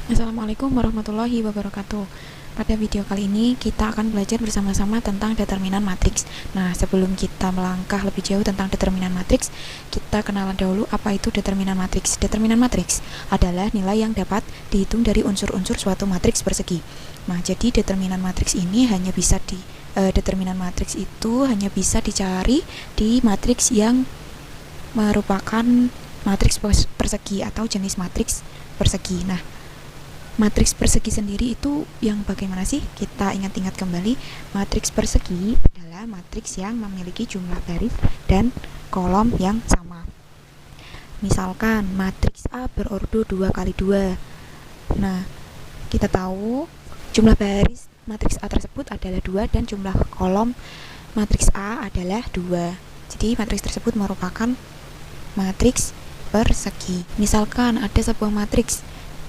Assalamualaikum warahmatullahi wabarakatuh. Pada video kali ini kita akan belajar bersama-sama tentang determinan matriks. Nah, sebelum kita melangkah lebih jauh tentang determinan matriks, kita kenalan dahulu apa itu determinan matriks. Determinan matriks adalah nilai yang dapat dihitung dari unsur-unsur suatu matriks persegi. Nah, jadi determinan matriks ini determinan matriks itu hanya bisa dicari di matriks yang merupakan matriks persegi atau jenis matriks persegi. Nah, matriks persegi sendiri itu yang bagaimana sih? Kita ingat-ingat kembali, matriks persegi adalah matriks yang memiliki jumlah baris dan kolom yang sama. Misalkan matriks A berordo 2 kali 2. Nah, kita tahu jumlah baris matriks A tersebut adalah 2 dan jumlah kolom matriks A adalah 2. Jadi matriks tersebut merupakan matriks persegi. Misalkan ada sebuah matriks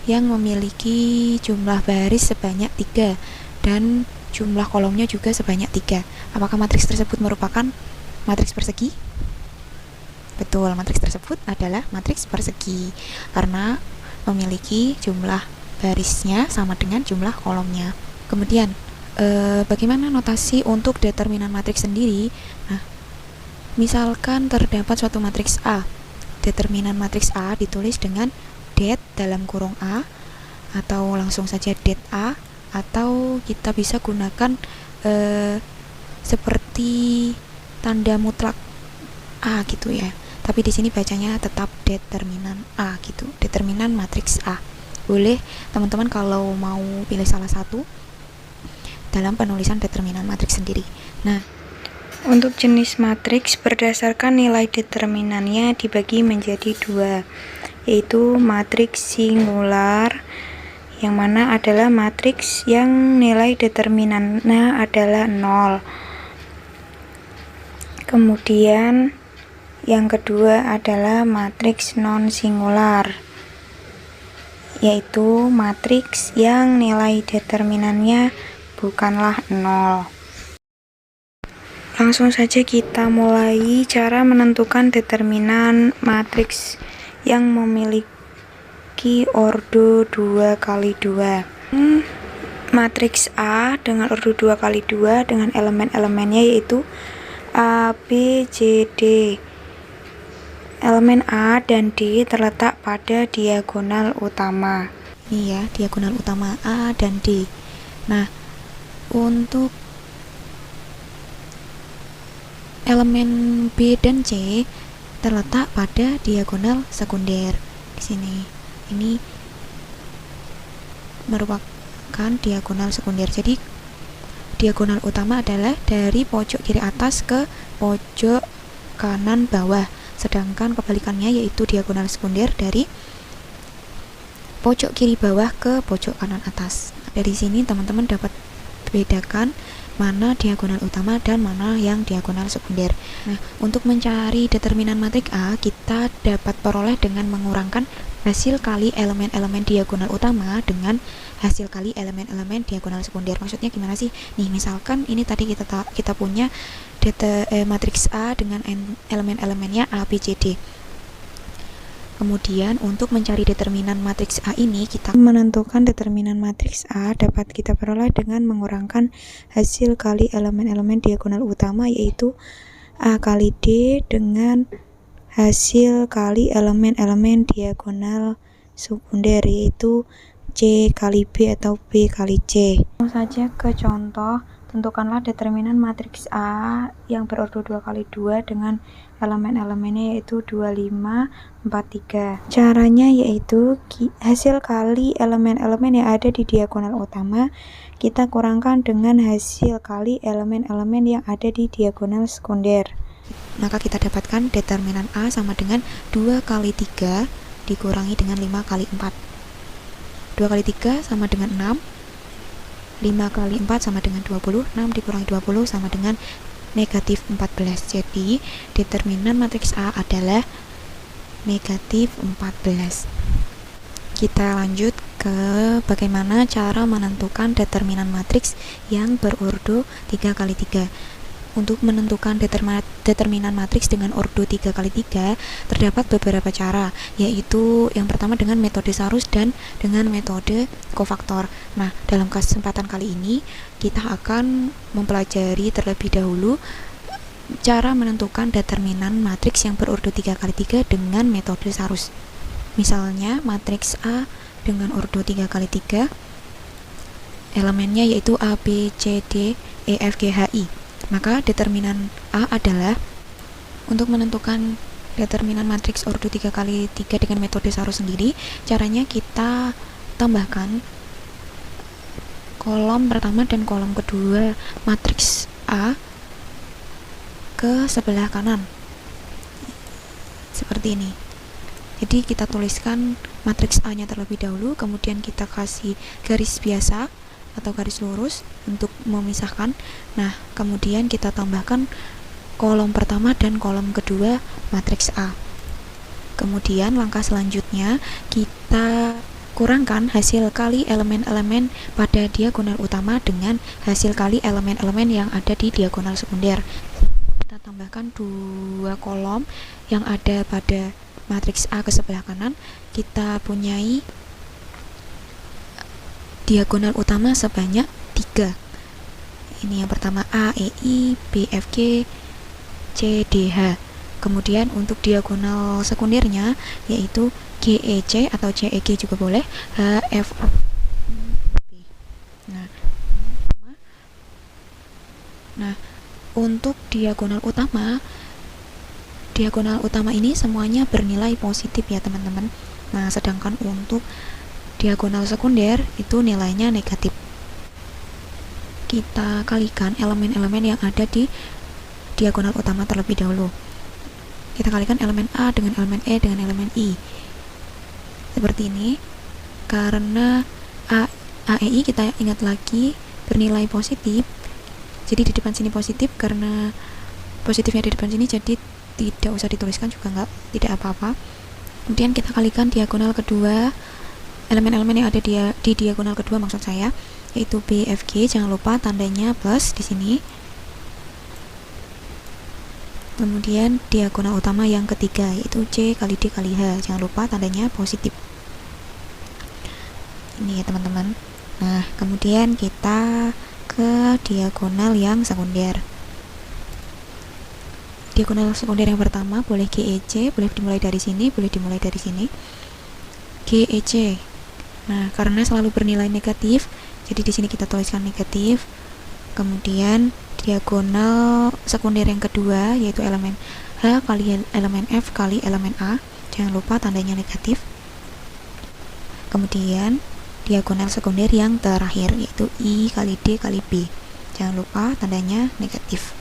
yang memiliki jumlah baris sebanyak 3 dan jumlah kolomnya juga sebanyak 3. Apakah matriks tersebut merupakan matriks persegi? Betul, matriks tersebut adalah matriks persegi karena memiliki jumlah barisnya sama dengan jumlah kolomnya. Kemudian, bagaimana notasi untuk determinan matriks sendiri? Nah, misalkan terdapat suatu matriks A. Determinan matriks A ditulis dengan det dalam kurung A, atau langsung saja det A, atau kita bisa gunakan seperti tanda mutlak A gitu ya. Tapi di sini bacanya tetap determinan A gitu, determinan matriks A. Boleh teman-teman kalau mau pilih salah satu dalam penulisan determinan matriks sendiri. Nah, untuk jenis matriks berdasarkan nilai determinannya dibagi menjadi 2, yaitu matriks singular, yang mana adalah matriks yang nilai determinannya adalah 0. Kemudian yang kedua adalah matriks non singular, yaitu matriks yang nilai determinannya bukanlah 0. Langsung saja kita mulai cara menentukan determinan matriks yang memiliki ordo 2 kali 2. Matriks A dengan ordo 2 kali 2 dengan elemen-elemennya yaitu A, B, C, D. Elemen A dan D terletak pada diagonal utama. Ini ya, diagonal utama A dan D. Nah, untuk elemen B dan C terletak pada diagonal sekunder. Di sini ini merupakan diagonal sekunder. Jadi diagonal utama adalah dari pojok kiri atas ke pojok kanan bawah, sedangkan kebalikannya yaitu diagonal sekunder dari pojok kiri bawah ke pojok kanan atas. Dari sini teman-teman dapat bedakan mana diagonal utama dan mana yang diagonal sekunder. Nah, untuk mencari determinan matriks A, kita dapat peroleh dengan mengurangkan hasil kali elemen-elemen diagonal utama dengan hasil kali elemen-elemen diagonal sekunder. Maksudnya gimana sih? Nih, misalkan ini tadi kita punya matriks A dengan elemen-elemennya A, B, C, D. Kemudian untuk mencari determinan matriks A ini, kita menentukan determinan matriks A dapat kita peroleh dengan mengurangkan hasil kali elemen-elemen diagonal utama, yaitu A kali D dengan hasil kali elemen-elemen diagonal sekunder, yaitu C kali B atau B kali C. Langsung saja ke contoh. Tentukanlah determinan matriks A yang berordo 2 kali 2 dengan elemen-elemennya yaitu 25, 43. Caranya yaitu hasil kali elemen-elemen yang ada di diagonal utama kita kurangkan dengan hasil kali elemen-elemen yang ada di diagonal sekunder. Maka kita dapatkan determinan A sama dengan 2 kali 3 dikurangi dengan 5 kali 4. 2 kali 3 sama dengan 6. 5 kali 4 sama dengan 20, 6 dikurangi 20 sama dengan negatif 14. Jadi determinan matriks A adalah negatif 14. Kita lanjut ke bagaimana cara menentukan determinan matriks yang berordo 3 kali 3. Untuk menentukan determinan matriks dengan ordo 3x3 terdapat beberapa cara, yaitu yang pertama dengan metode Sarus dan dengan metode kofaktor. Nah, dalam kesempatan kali ini kita akan mempelajari terlebih dahulu cara menentukan determinan matriks yang berordo 3x3 dengan metode Sarus. Misalnya matriks A dengan ordo 3x3, elemennya yaitu A, B, C, D, E, F, G, H, I. Maka determinan A adalah, untuk menentukan determinan matriks ordo 3x3 dengan metode Sarus sendiri, caranya kita tambahkan kolom pertama dan kolom kedua matriks A ke sebelah kanan seperti ini. Jadi kita tuliskan matriks A nya terlebih dahulu, kemudian kita kasih garis biasa atau garis lurus untuk memisahkan. Nah, kemudian kita tambahkan kolom pertama dan kolom kedua matriks A. Kemudian langkah selanjutnya kita kurangkan hasil kali elemen-elemen pada diagonal utama dengan hasil kali elemen-elemen yang ada di diagonal sekunder. Kita tambahkan dua kolom yang ada pada matriks A ke sebelah kanan. Kita punyai diagonal utama sebanyak 3. Ini yang pertama A, E, I, B, F, G, C, D, H. Kemudian untuk diagonal sekundernya yaitu G, E, C atau C, E, G juga boleh, H, F, O, B. Nah, untuk diagonal utama ini semuanya bernilai positif ya teman-teman. Nah, sedangkan untuk diagonal sekunder itu nilainya negatif. Kita kalikan elemen-elemen yang ada di diagonal utama terlebih dahulu. Kita kalikan elemen A dengan elemen E dengan elemen I. Seperti ini. Karena AEI kita ingat lagi bernilai positif. Jadi di depan sini positif, karena positifnya di depan sini jadi tidak usah dituliskan juga tidak apa-apa. Kemudian kita kalikan diagonal kedua, elemen-elemen yang ada di diagonal kedua maksud saya, yaitu B, F, G. Jangan lupa tandanya plus di sini. Kemudian diagonal utama yang ketiga yaitu C kali D kali H. Jangan lupa tandanya positif. Ini ya teman-teman. Nah, kemudian kita ke diagonal yang sekunder. Diagonal sekunder yang pertama boleh GEC, boleh dimulai dari sini, boleh dimulai dari sini. GEC. Nah, karena selalu bernilai negatif, jadi di sini kita tuliskan negatif. Kemudian diagonal sekunder yang kedua yaitu elemen H kali elemen F kali elemen A. Jangan lupa tandanya negatif. Kemudian diagonal sekunder yang terakhir yaitu I kali D kali B. Jangan lupa tandanya negatif.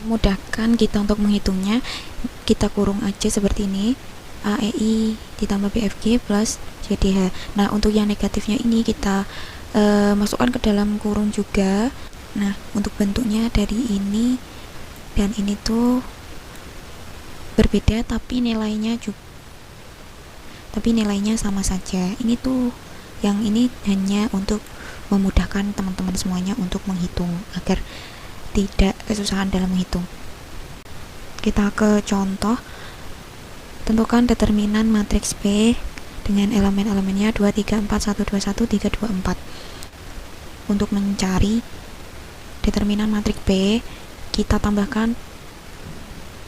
Memudahkan kita untuk menghitungnya, kita kurung aja seperti ini. AEI ditambah BFG plus JDH. Nah, untuk yang negatifnya ini kita masukkan ke dalam kurung juga. Nah, untuk bentuknya dari ini dan ini tuh berbeda, tapi nilainya sama saja. Ini tuh yang ini hanya untuk memudahkan teman-teman semuanya untuk menghitung agar tidak kesusahan dalam menghitung. Kita ke contoh. Tentukan determinan matriks P dengan elemen-elemennya 2, 3, 4, 1, 2, 1, 3, 2, 4. Untuk mencari determinan matriks P, kita tambahkan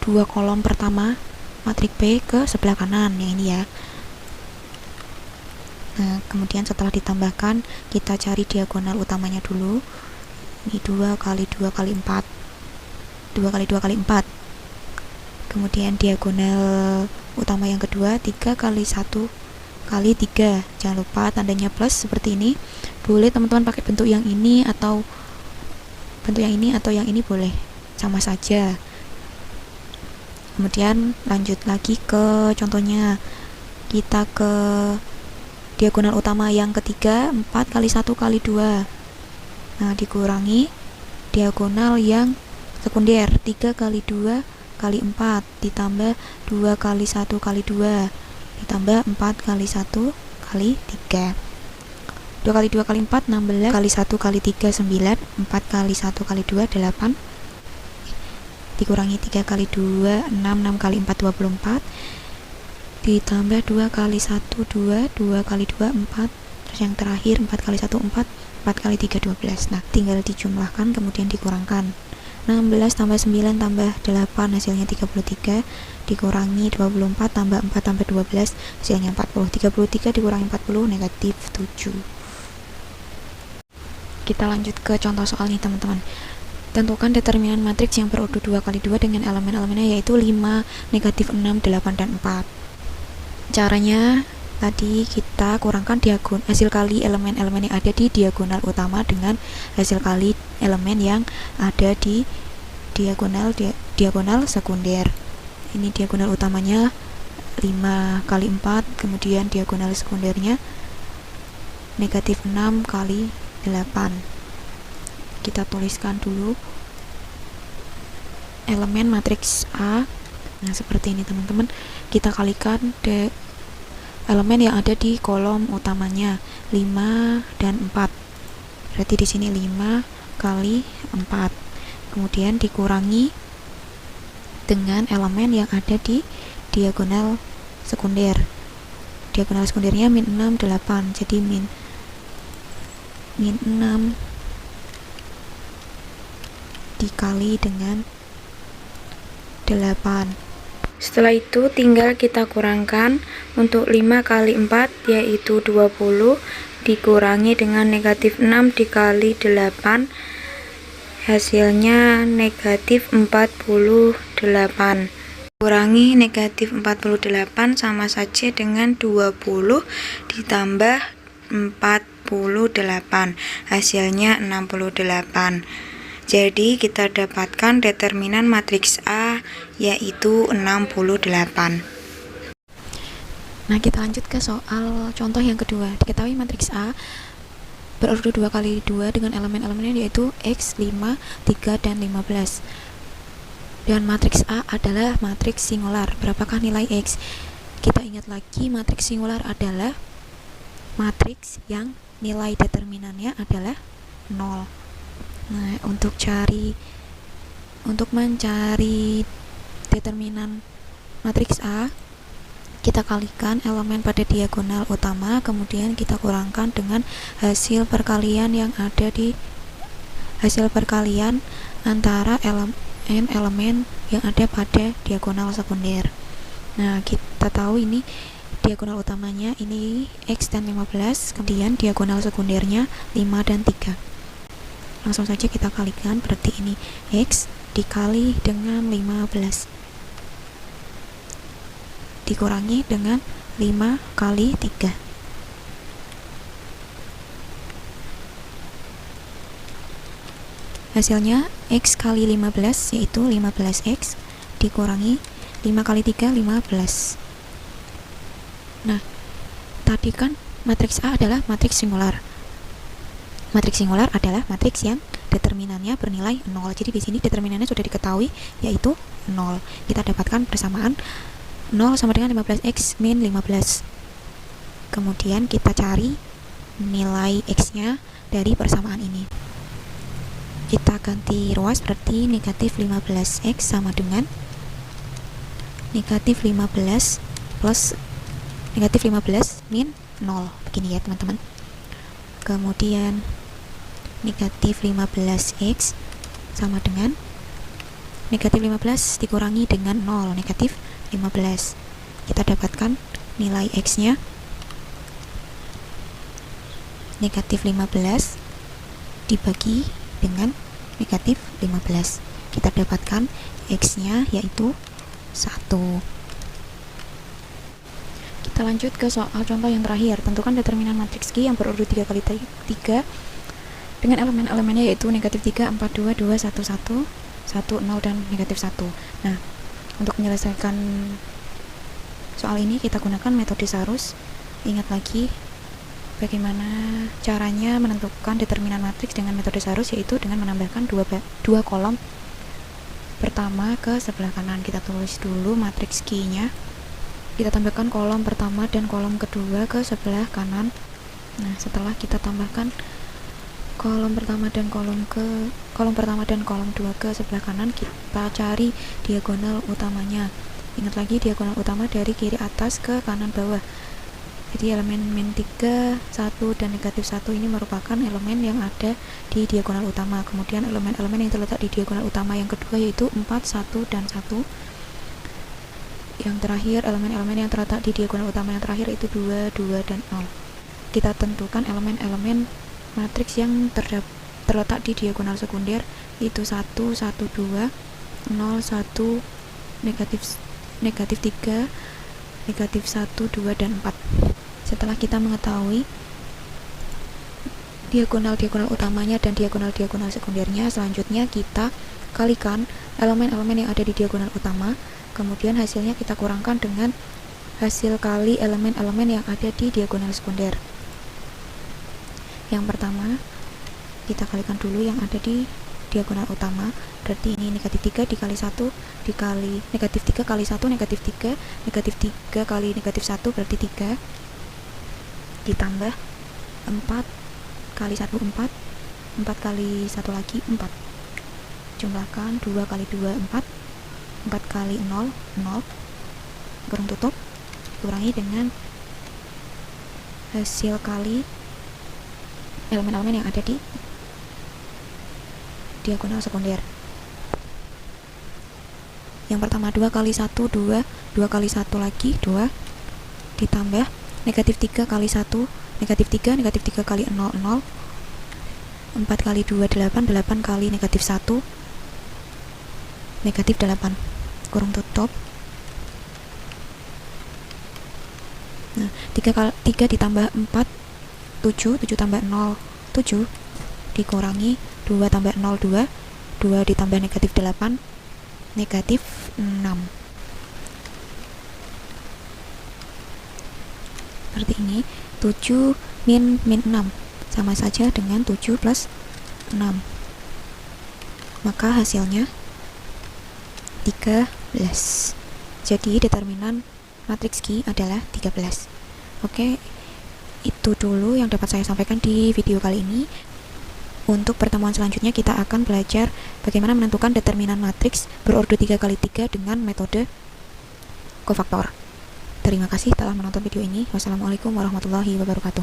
dua kolom pertama matriks P ke sebelah kanan, yang ini ya. Nah, kemudian setelah ditambahkan, kita cari diagonal utamanya dulu. Ini 2 kali 2 kali 4. 2 kali 2 kali 4. Kemudian diagonal utama yang kedua 3 kali 1 kali 3. Jangan lupa tandanya plus seperti ini. Boleh teman-teman pakai bentuk yang ini atau yang ini boleh, sama saja. Kemudian lanjut lagi ke contohnya. Kita ke diagonal utama yang ketiga 4 kali 1 kali 2. Nah, dikurangi diagonal yang sekunder 3 kali 2 kali 4 ditambah 2 kali 1 kali 2 ditambah 4 kali 1 kali 3. 2 kali 2 kali 4 16 kali 1 kali 3 9, 4 kali 1 kali 2 8, dikurangi 3 kali 2 6, 6 kali 4 24, ditambah 2 kali 1 2, 2 kali 2 4, terus yang terakhir 4 kali 1 4, 4 kali 3 12. Nah, tinggal dijumlahkan kemudian dikurangkan. 16 tambah 9 tambah 8 hasilnya 33, dikurangi 24 tambah 4 tambah 12 hasilnya 40. 33 dikurangi 40 negatif 7. Kita lanjut ke contoh soal nih teman-teman. Tentukan determinan matriks yang berurut 2 kali 2 dengan elemen-elemennya yaitu 5, negatif 6, 8, dan 4. Caranya tadi kita kurangkan hasil kali elemen-elemen yang ada di diagonal utama dengan hasil kali elemen yang ada di diagonal sekunder. Ini diagonal utamanya 5 kali 4, kemudian diagonal sekundernya negatif 6 kali 8. Kita tuliskan dulu elemen matriks A. Nah, seperti ini teman-teman. Kita kalikan elemen yang ada di kolom utamanya 5 dan 4. Berarti di sini 5 kali 4. Kemudian dikurangi dengan elemen yang ada di diagonal sekunder. Diagonal sekundernya min 6 8. Jadi min 6 dikali dengan 8. Setelah itu tinggal kita kurangkan. Untuk 5 kali 4 yaitu 20, dikurangi dengan negatif 6 dikali 8 hasilnya negatif 48. Kurangi negatif 48 sama saja dengan 20 ditambah 48, hasilnya 68. Jadi kita dapatkan determinan matriks A yaitu 68. Nah, kita lanjut ke soal contoh yang kedua. Diketahui matriks A berurut 2 kali 2 dengan elemen-elemennya yaitu X, 5, 3, dan 15. Dan matriks A adalah matriks singular. Berapakah nilai X? Kita ingat lagi, matriks singular adalah matriks yang nilai determinannya adalah 0. Nah, untuk mencari determinan matriks A, kita kalikan elemen pada diagonal utama, kemudian kita kurangkan dengan hasil perkalian yang ada di hasil perkalian antara elemen yang ada pada diagonal sekunder. Nah, kita tahu ini diagonal utamanya ini X dan 15, kemudian diagonal sekundernya 5 dan 3. Langsung saja kita kalikan, berarti ini X dikali dengan 15 dikurangi dengan 5 kali 3. Hasilnya X kali 15 yaitu 15X dikurangi 5 kali 3 15. Nah, tadi kan matriks A adalah matriks singular. Matriks singular adalah matriks yang determinannya bernilai 0. Jadi di sini determinannya sudah diketahui yaitu 0. Kita dapatkan persamaan 0 sama dengan 15x min 15. Kemudian kita cari nilai x-nya dari persamaan ini. Kita ganti ruas, berarti negatif 15x sama dengan negatif 15 plus negatif 15 min 0. Begini ya teman-teman. Kemudian negatif 15x sama dengan negatif 15 dikurangi dengan 0, negatif 15. Kita dapatkan nilai x-nya negatif 15 dibagi dengan negatif 15. Kita dapatkan x-nya yaitu 1. Kita lanjut ke soal contoh yang terakhir. Tentukan determinan matriks Q yang berurut 3 kali 3 dengan elemen-elemennya yaitu negatif 3, 4, 2, 2, 1, 1, 1, 0, dan negatif 1. Nah, untuk menyelesaikan soal ini kita gunakan metode Sarus. Ingat lagi bagaimana caranya menentukan determinan matriks dengan metode Sarus, yaitu dengan menambahkan dua kolom pertama ke sebelah kanan. Kita tulis dulu matriks Q-nya. Kita tambahkan kolom pertama dan kolom kedua ke sebelah kanan. Nah, setelah kita tambahkan kolom pertama dan kolom 2 ke sebelah kanan, kita cari diagonal utamanya. Ingat lagi, diagonal utama dari kiri atas ke kanan bawah. Jadi elemen min 3, 1, dan negatif 1 ini merupakan elemen yang ada di diagonal utama. Kemudian elemen-elemen yang terletak di diagonal utama yang kedua yaitu 4, 1, dan 1. Yang terakhir, elemen-elemen yang terletak di diagonal utama yang terakhir itu 2, 2, dan 0. Kita tentukan elemen-elemen matriks yang terletak di diagonal sekunder, itu 1, 1, 2, 0, 1, negatif 3, negatif 1, 2, dan 4. Setelah kita mengetahui diagonal-diagonal utamanya dan diagonal-diagonal sekundernya, selanjutnya kita kalikan elemen-elemen yang ada di diagonal utama, kemudian hasilnya kita kurangkan dengan hasil kali elemen-elemen yang ada di diagonal sekunder. Yang pertama, kita kalikan dulu yang ada di diagonal utama, berarti ini negatif 3 dikali 1 dikali negatif 3 kali 1 negatif 3, negatif 3 kali negatif 1 berarti 3, ditambah 4 kali 1 4, 4 kali 1 lagi 4, jumlahkan 2 kali 2 4, 4 kali 0 0, kurung tutup, kurangi dengan hasil kali elemen-elemen yang ada di diagonal sekunder. Yang pertama 2 kali 1 2, 2 kali 1 lagi 2, ditambah negatif 3 kali 1 negatif 3, negatif 3 kali 0 0, 4 kali 2 8, 8 kali negatif 1 negatif 8, kurung tutup. Nah, 3 ditambah 4 7, 7 tambah 0 7, dikurangi 2 tambah 0 2, 2 ditambah negatif 8 negatif 6. Seperti ini, 7 min 6 sama saja dengan 7 plus 6, maka hasilnya 13. Jadi determinan matriks Q adalah 13. Oke, itu dulu yang dapat saya sampaikan di video kali ini. Untuk pertemuan selanjutnya kita akan belajar bagaimana menentukan determinan matriks berorder 3x3 dengan metode kofaktor. Terima kasih telah menonton video ini. Wassalamualaikum warahmatullahi wabarakatuh.